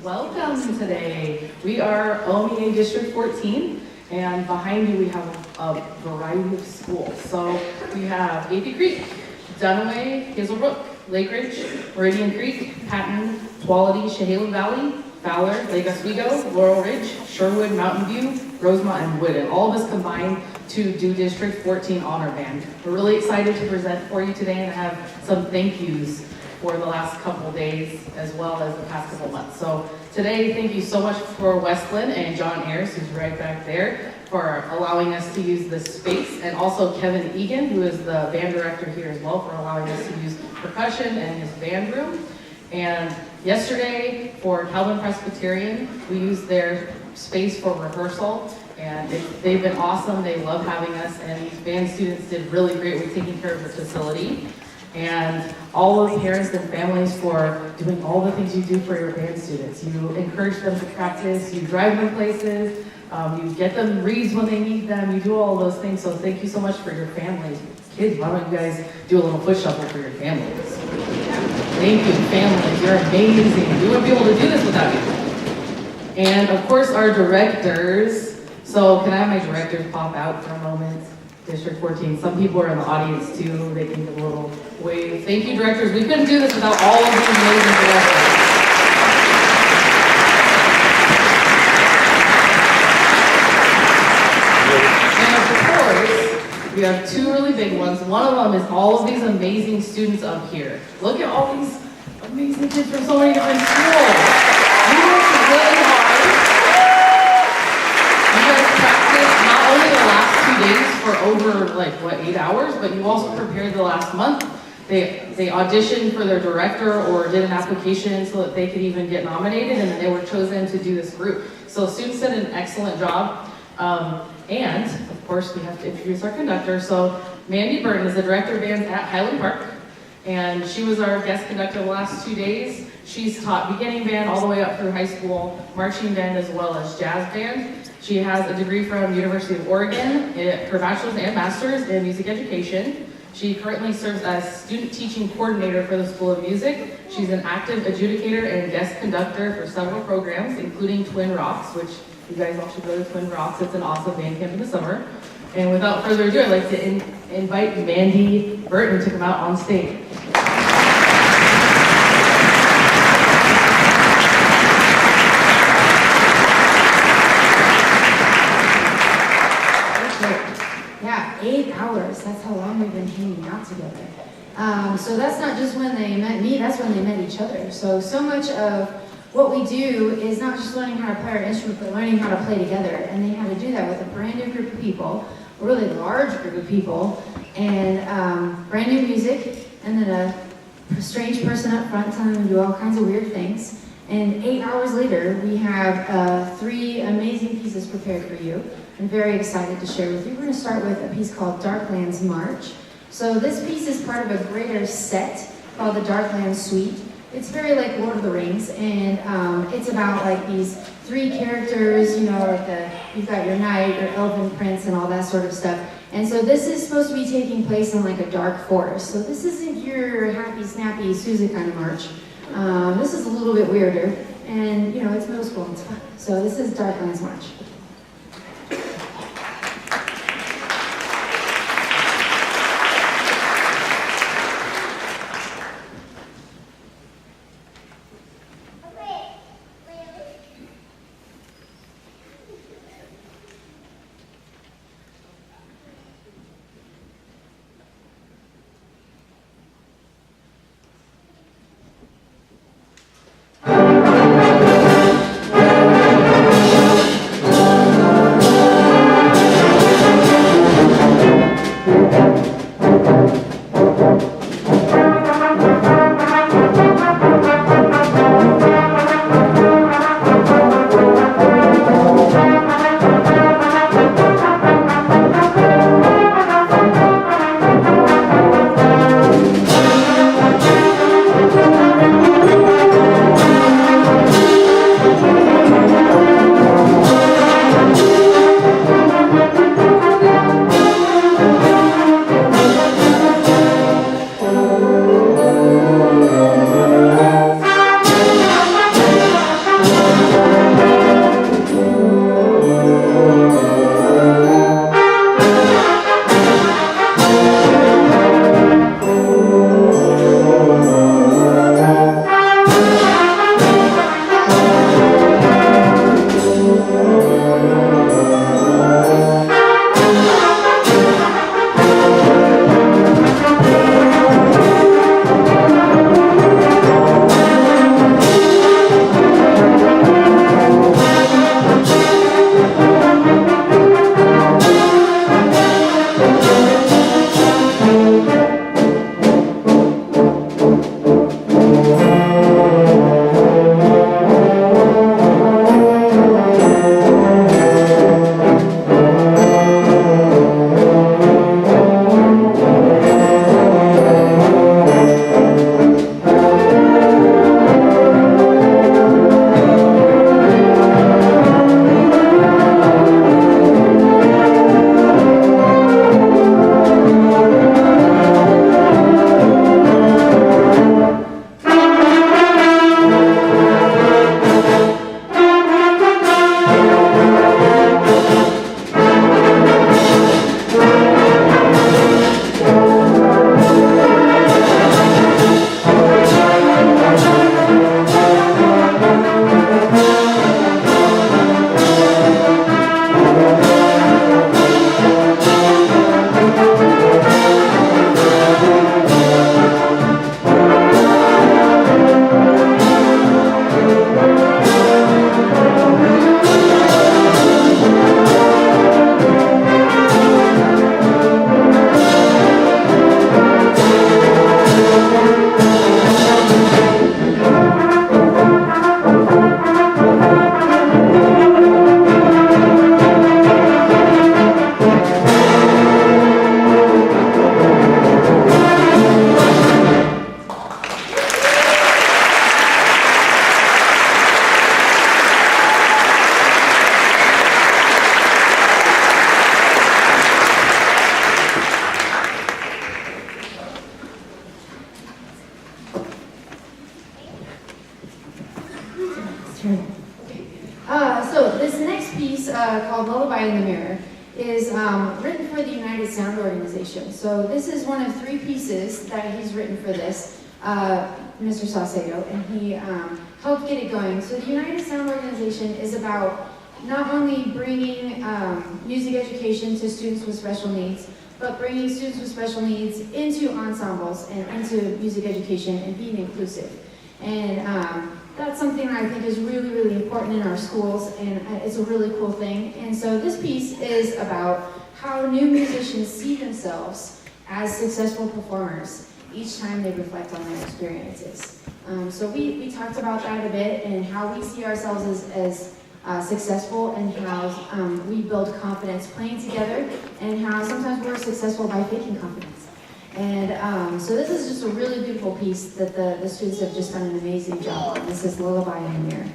Welcome today. We are OMEA District 14, and behind you we have a variety of schools. So we have AP Creek, Dunaway, Hazelbrook, Lake Ridge, Meridian Creek, Patton, Quality, Chehalis Valley, Fowler, Lake Oswego, Laurel Ridge, Sherwood, Mountain View, Rosemont, and Woodin. All of us combined to do District 14 Honor Band. We're really excited to present for you today and have some thank yous for the last couple days as well as the past couple months. So today, thank you so much for West Linn and John Ayers, who's right back there, for allowing us to use this space, and also Kevin Egan, who is the band director here as well, for allowing us to use percussion and his band room. And yesterday, for Calvin Presbyterian, we used their space for rehearsal, and they've been awesome. They love having us, and these band students did really great with taking care of the facility. And all of the parents and families for doing all the things you do for your band students. You encourage them to practice, you drive them places, you get them reads when they need them, you do all those things. So thank you so much for your families. Kids, why don't you guys do a little foot shuffle for your families? Thank you, families, you're amazing. We wouldn't be able to do this without you. And of course, our directors. So can I have my directors pop out for a moment? District 14. Some people are in the audience too. They can give a little wave. Thank you, directors. We couldn't do this without all of these amazing directors. And of course, we have two really big ones. One of them is all of these amazing students up here. Look at all these amazing kids from so many different schools. You worked really hard. You guys practiced not only the last 2 days for over 8 hours, but you also prepared the last month. They auditioned for their director or did an application so that they could even get nominated, and then they were chosen to do this group. So students did an excellent job. And of course we have to introduce our conductor. So Mandy Burton is the director of bands at Highland Park, and she was our guest conductor the last 2 days. She's taught beginning band all the way up through high school, marching band as well as jazz band. She has a degree from University of Oregon, her bachelor's and master's in music education. She currently serves as student teaching coordinator for the School of Music. She's an active adjudicator and guest conductor for several programs, including Twin Rocks, which you guys all should go to Twin Rocks. It's an awesome band camp in the summer. And without further ado, I'd like to invite Mandy Burton to come out on stage. Yeah, 8 hours. That's how long we've been hanging out together. So that's not just when they met me, that's when they met each other. So much of what we do is not just learning how to play our instrument, but learning how to play together. And they had to do that with a brand new group of people, a really large group of people, and brand new music, and then a strange person up front telling them to do all kinds of weird things. And 8 hours later, we have 3 amazing pieces prepared for you. I'm very excited to share with you. We're going to start with a piece called Darklands March. So this piece is part of a greater set called the Darklands Suite. It's very like Lord of the Rings, and it's about these 3 characters, you've got your knight, your elven prince, and all that sort of stuff. And so this is supposed to be taking place in a dark forest. So this isn't your happy, snappy Susie kind of march. This is a little bit weirder, and it's middle school and it's fun. So this is Darklands March. in the Mirror is written for the United Sound Organization. So this is one of 3 pieces that he's written for this, Mr. Saucedo, and he helped get it going. So the United Sound Organization is about not only bringing music education to students with special needs, but bringing students with special needs into ensembles and into music education and being inclusive. And that's something that I think is really, really important in our schools, and it's a really cool thing. And so this piece is about how new musicians see themselves as successful performers each time they reflect on their experiences. So we talked about that a bit, and how we see ourselves as successful, and how we build confidence playing together, and how sometimes we're successful by faking confidence. And so this is just a really beautiful piece that the students have just done an amazing job on. This is Lullaby in the Mirror.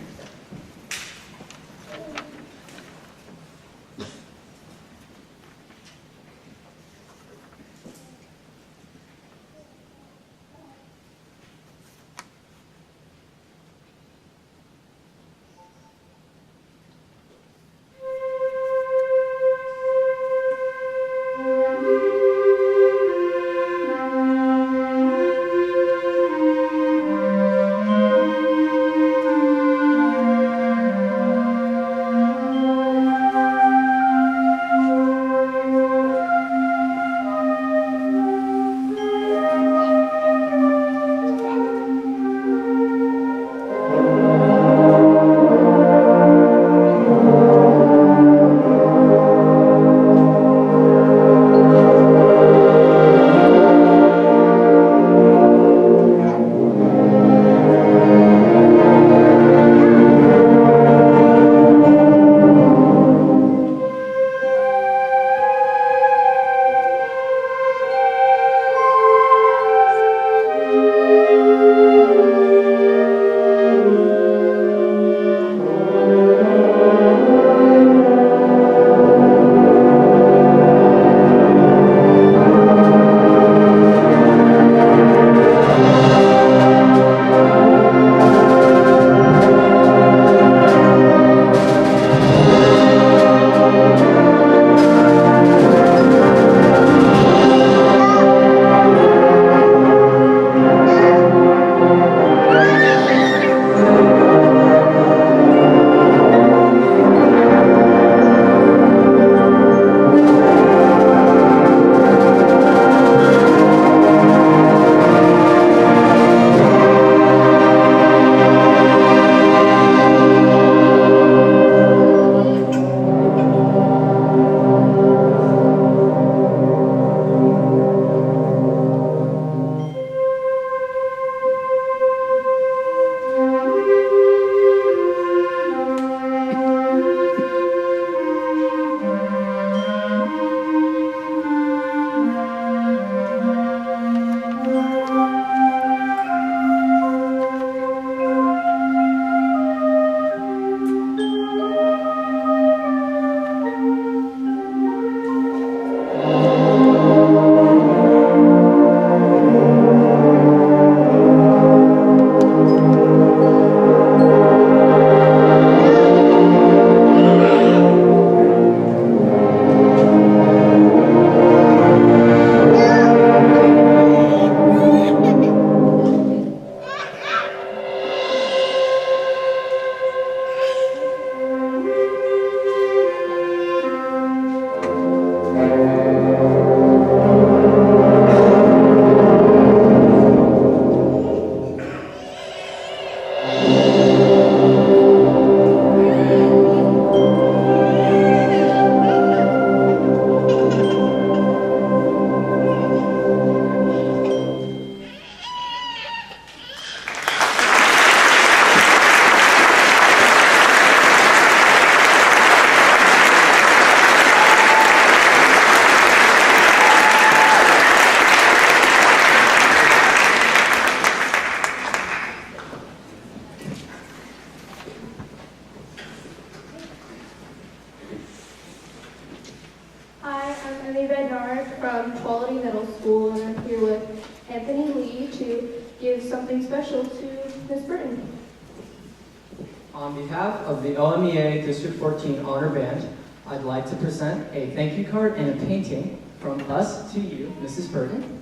from Quality Middle School, and I'm here with Anthony Lee to give something special to Ms. Burton. On behalf of the OMEA District 14 Honor Band, I'd like to present a thank you card and a painting from us to you, Mrs. Burton.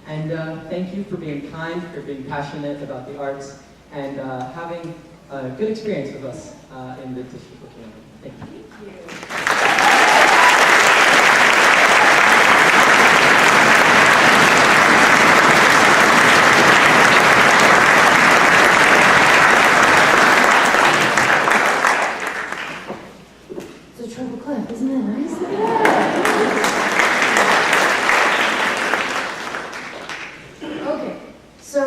And thank you for being kind, for being passionate about the arts, and having a good experience with us in the district of Camden. Thank you. It's a treble clef, isn't that nice? Okay, so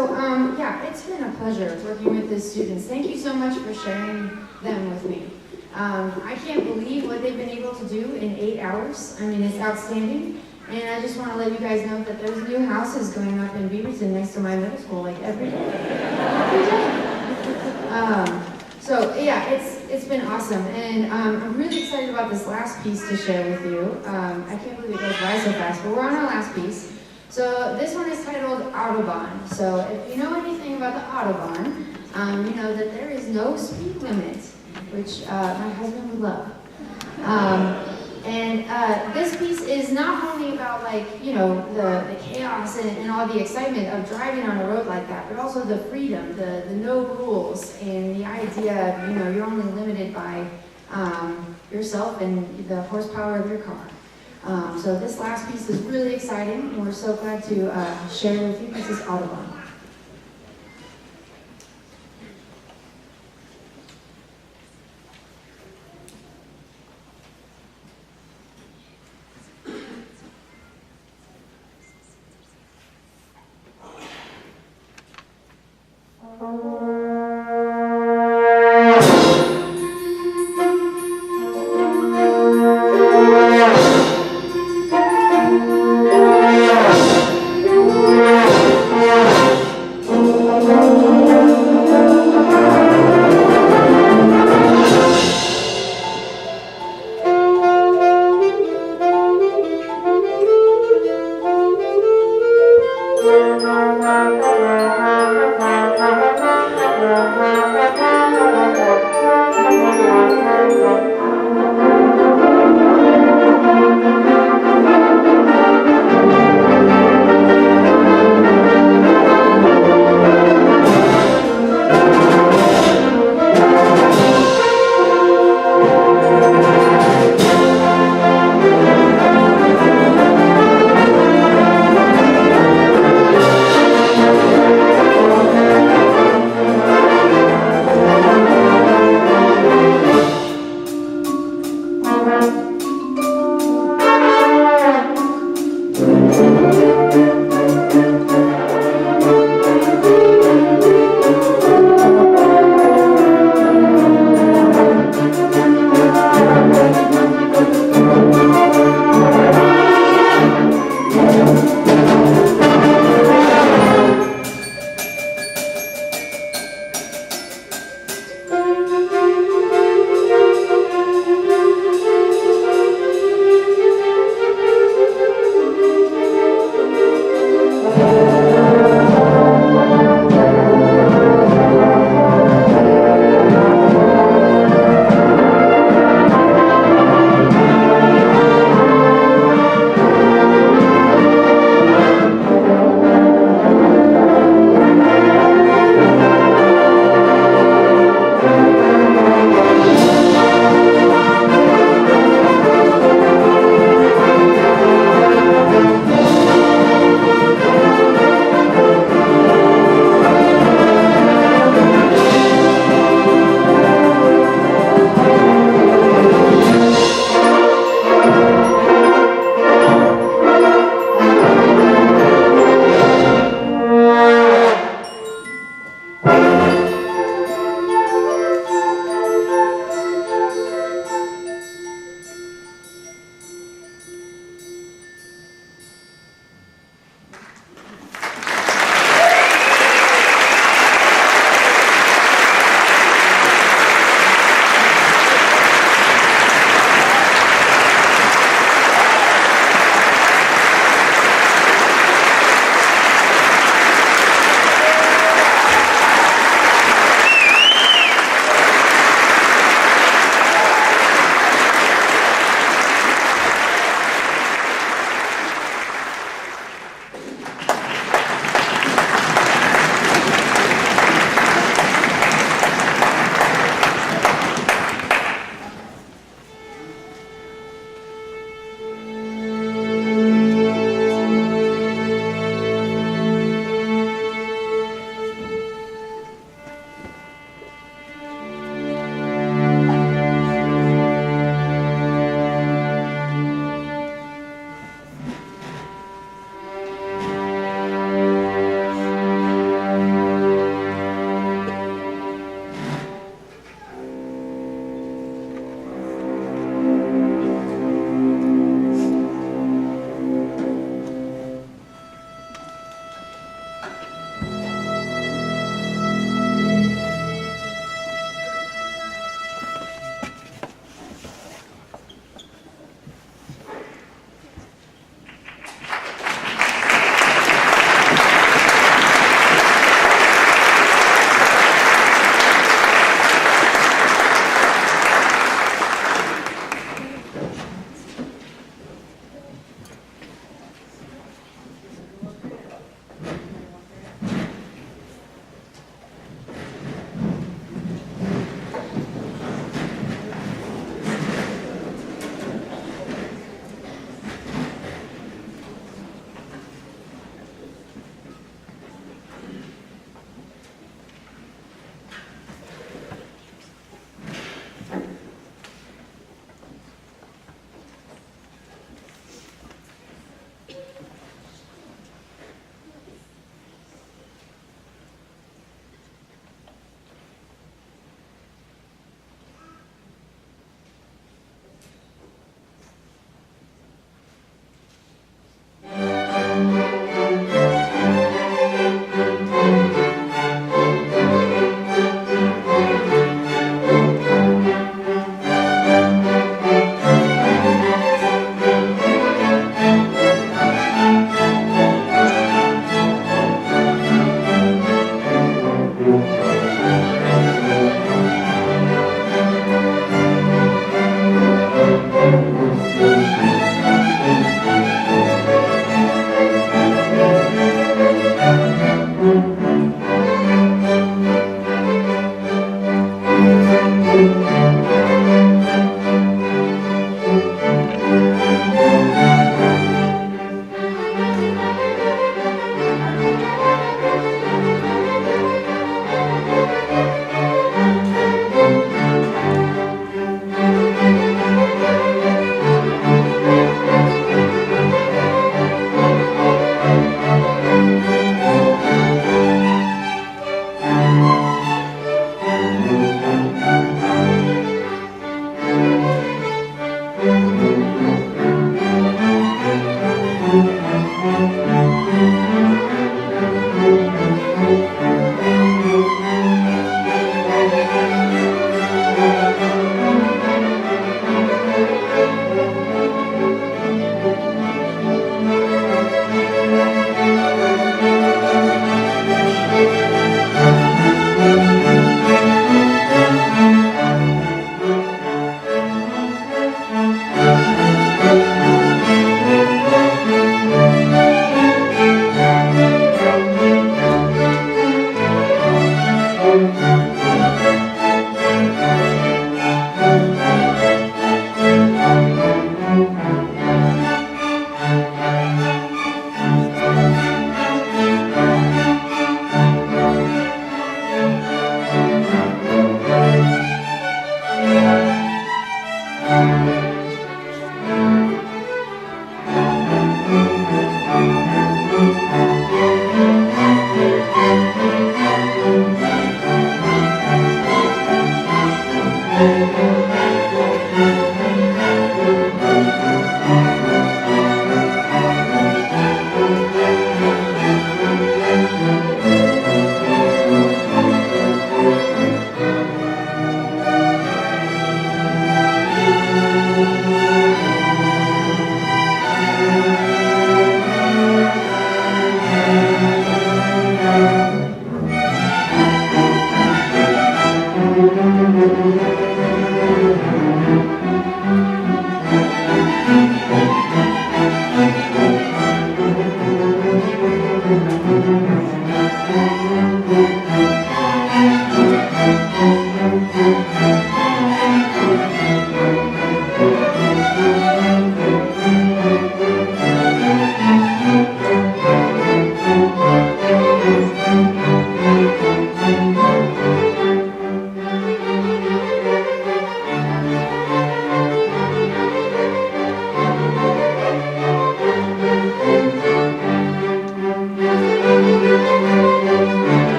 yeah, it's been a pleasure working with the students. Thank you so much for sharing them with me. I can't believe what they've been able to do in 8 hours. I mean, it's outstanding. And I just want to let you guys know that there's new houses going up in Beaverton next to my middle school, like every day. Every day. So yeah, it's been awesome. And I'm really excited about this last piece to share with you. I can't believe it goes by so fast, but we're on our last piece. So this one is titled Autobahn. So if you know anything about the Autobahn, you know that there is no speed limit, which my husband would love. This piece is not only about, like, you know, the chaos and all the excitement of driving on a road like that, but also the freedom, the no rules, and the idea of, you know, you're only limited by yourself and the horsepower of your car. So this last piece is really exciting, and we're so glad to share with you. This is Audubon.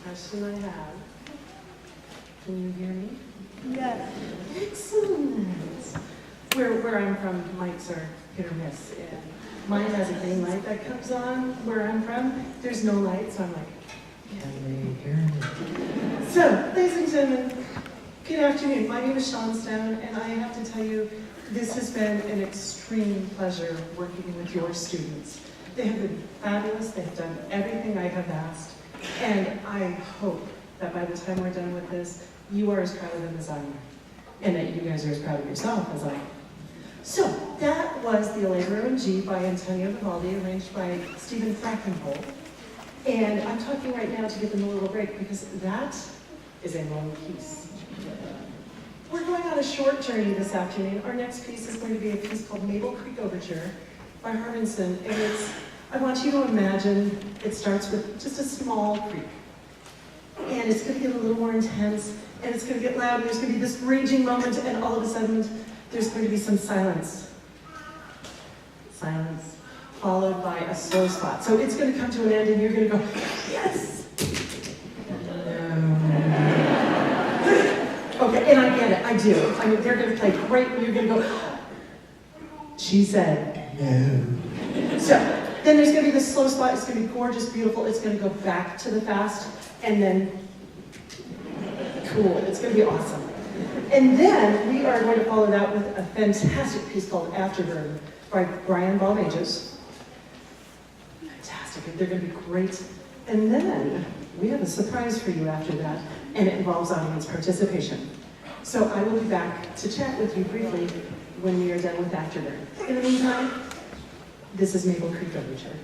question I have. Can you hear me? Yes. Excellent. Where I'm from, mics are hit or miss. And mine has a green light that comes on where I'm from. There's no light, so I'm like, yeah, Can they hear me? So, ladies and gentlemen, good afternoon. My name is Shawn Stone, and I have to tell you, this has been an extreme pleasure working with your students. They have been fabulous. They've done everything I have asked, and I hope that by the time we're done with this, you are as proud of them as I am, and that you guys are as proud of yourself as I am. So, that was the Allegro in G by Antonio Vivaldi, arranged by Stephen Frankenhole. And I'm talking right now to give them a little break because that is a long piece. We're going on a short journey this afternoon. Our next piece is going to be a piece called Maple Creek Overture by Harbinson. And I want you to imagine it starts with just a small creek. And it's going to get a little more intense, and it's going to get loud, and there's going to be this raging moment, and all of a sudden, there's going to be some silence. Silence, followed by a slow spot. So it's going to come to an end, and you're going to go, yes! Okay, and I get it, I do. I mean, they're going to play great, and you're going to go, she said, no. So, then there's going to be this slow spot, it's going to be gorgeous, beautiful, it's going to go back to the fast, and then, cool, it's going to be awesome. And then we are going to follow that with a fantastic piece called Afterburn by Brian Balmages. Fantastic, they're going to be great. And then we have a surprise for you after that, and it involves audience participation. So I will be back to chat with you briefly when we are done with Afterburn. In the meantime, this is Maple Creek Overture.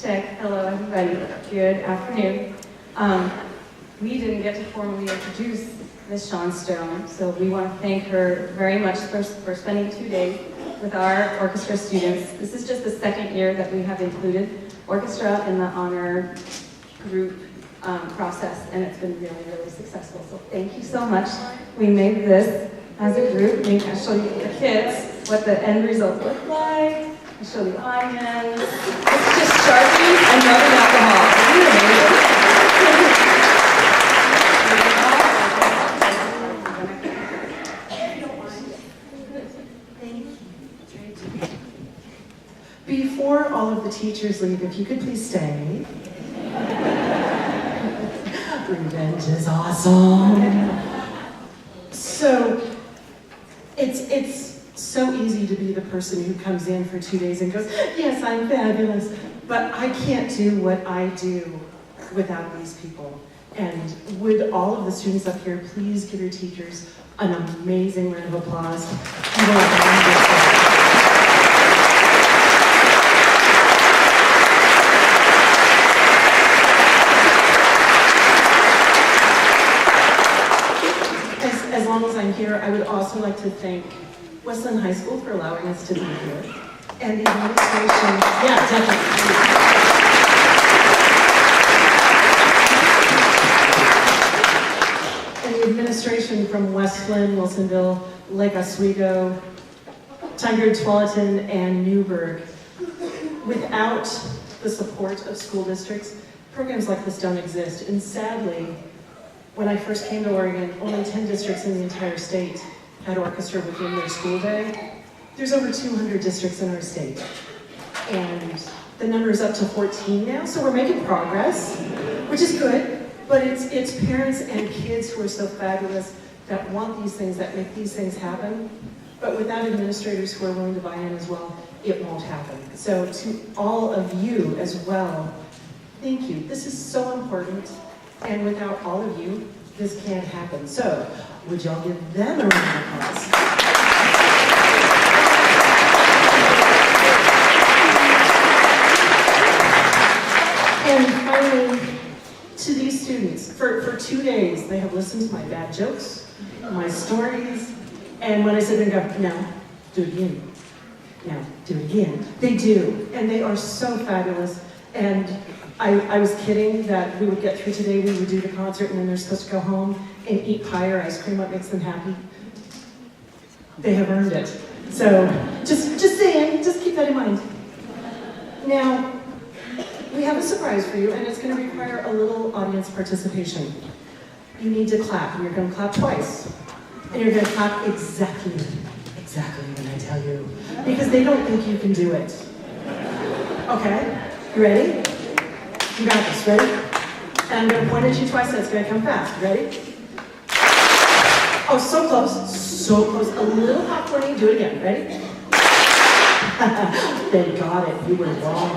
Check. Hello, everybody. Good afternoon. We didn't get to formally introduce Ms. Shawn Stone, so we want to thank her very much for spending 2 days with our orchestra students. This is just the second year that we have included orchestra in the honor group process, and it's been really, really successful. So thank you so much. We made this as a group. Maybe I'll show you the kids what the end result looked like. I'll show the audience. It's just Sharpies and rubbing alcohol. Isn't it amazing? Before all of the teachers leave, if you could please stay. Revenge is awesome. So, it's so easy to be the person who comes in for 2 days and goes, yes, I'm fabulous, but I can't do what I do without these people. And would all of the students up here please give your teachers an amazing round of applause? You are As long as I'm here, I would also like to thank Westland High School for allowing us to be here. And the administration, yeah, definitely. And the administration from Westland, Wilsonville, Lake Oswego, Tigard, Tualatin, and Newburgh. Without the support of school districts, programs like this don't exist. And sadly, when I first came to Oregon, only 10 districts in the entire state had orchestra within their school day. There's over 200 districts in our state. And the number is up to 14 now, so we're making progress, which is good, but it's parents and kids who are so fabulous that want these things, that make these things happen. But without administrators who are willing to buy in as well, it won't happen. So to all of you as well, thank you. This is so important. And without all of you, this can't happen. So, would y'all give them a round of applause? And finally, to these students, for 2 days, they have listened to my bad jokes, my stories, and when I said to them, no, do it again. No, do it again. They do, and they are so fabulous. And I was kidding that we would get through today, we would do the concert, and then they're supposed to go home and eat pie or ice cream, what makes them happy. They have earned it. So, just saying, just keep that in mind. Now, we have a surprise for you, and it's going to require a little audience participation. You need to clap, and you're going to clap twice. And you're going to clap exactly when I tell you, because they don't think you can do it. Okay? You ready? You got this, ready? And I'm going to point at you twice, and it's going to come fast. Ready? Oh, so close. So close. A little popcorn. Do it again. Ready? They got it. You were wrong.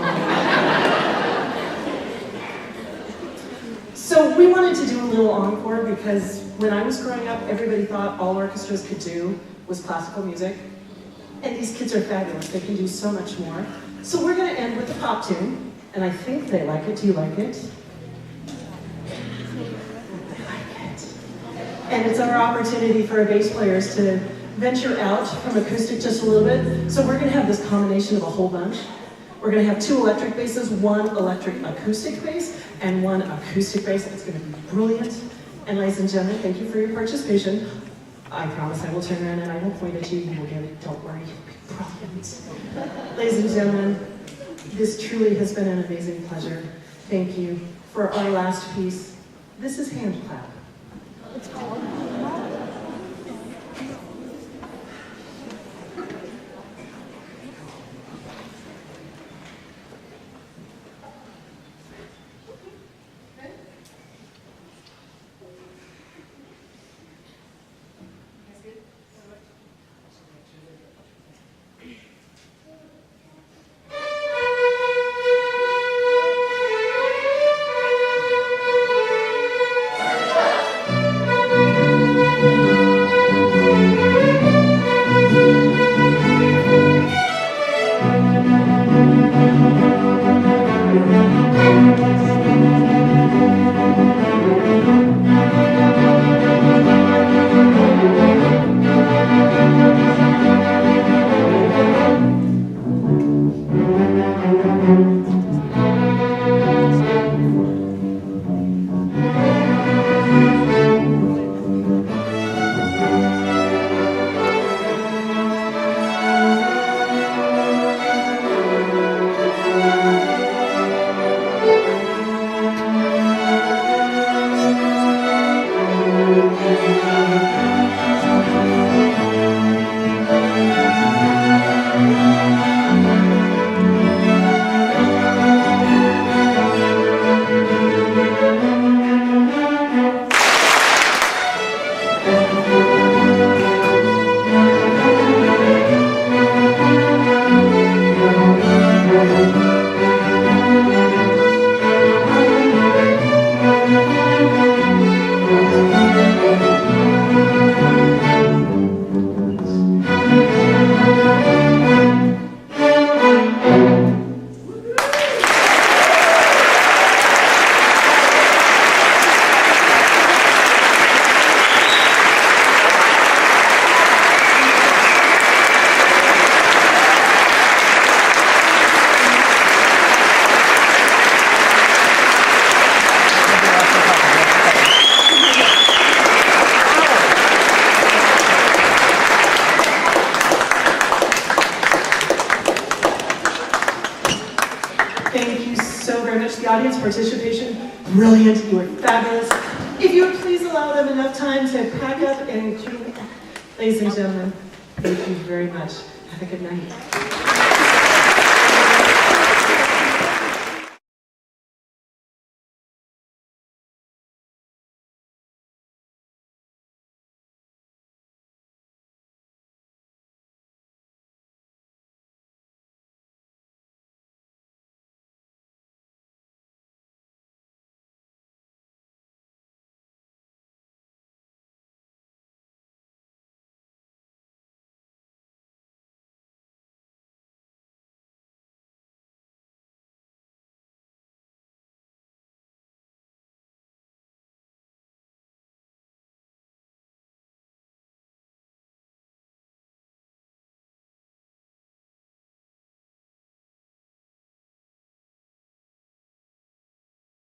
So we wanted to do a little encore because when I was growing up, everybody thought all orchestras could do was classical music. And these kids are fabulous. They can do so much more. So we're going to end with a pop tune. And I think they like it. Do you like it? They like it. And it's our opportunity for our bass players to venture out from acoustic just a little bit. So we're going to have this combination of a whole bunch. We're going to have 2 electric basses, 1 electric acoustic bass, and 1 acoustic bass. It's going to be brilliant. And ladies and gentlemen, thank you for your participation. I promise I will turn around and I will point at you. You will get it. Don't worry. You'll be brilliant. Ladies and gentlemen, this truly has been an amazing pleasure. Thank you. For our last piece, this is hand clap. It's called. Thank you so very much. The audience participation, brilliant. You were fabulous. If you would please allow them enough time to pack up and clean. Ladies and gentlemen, thank you very much. Have a good night.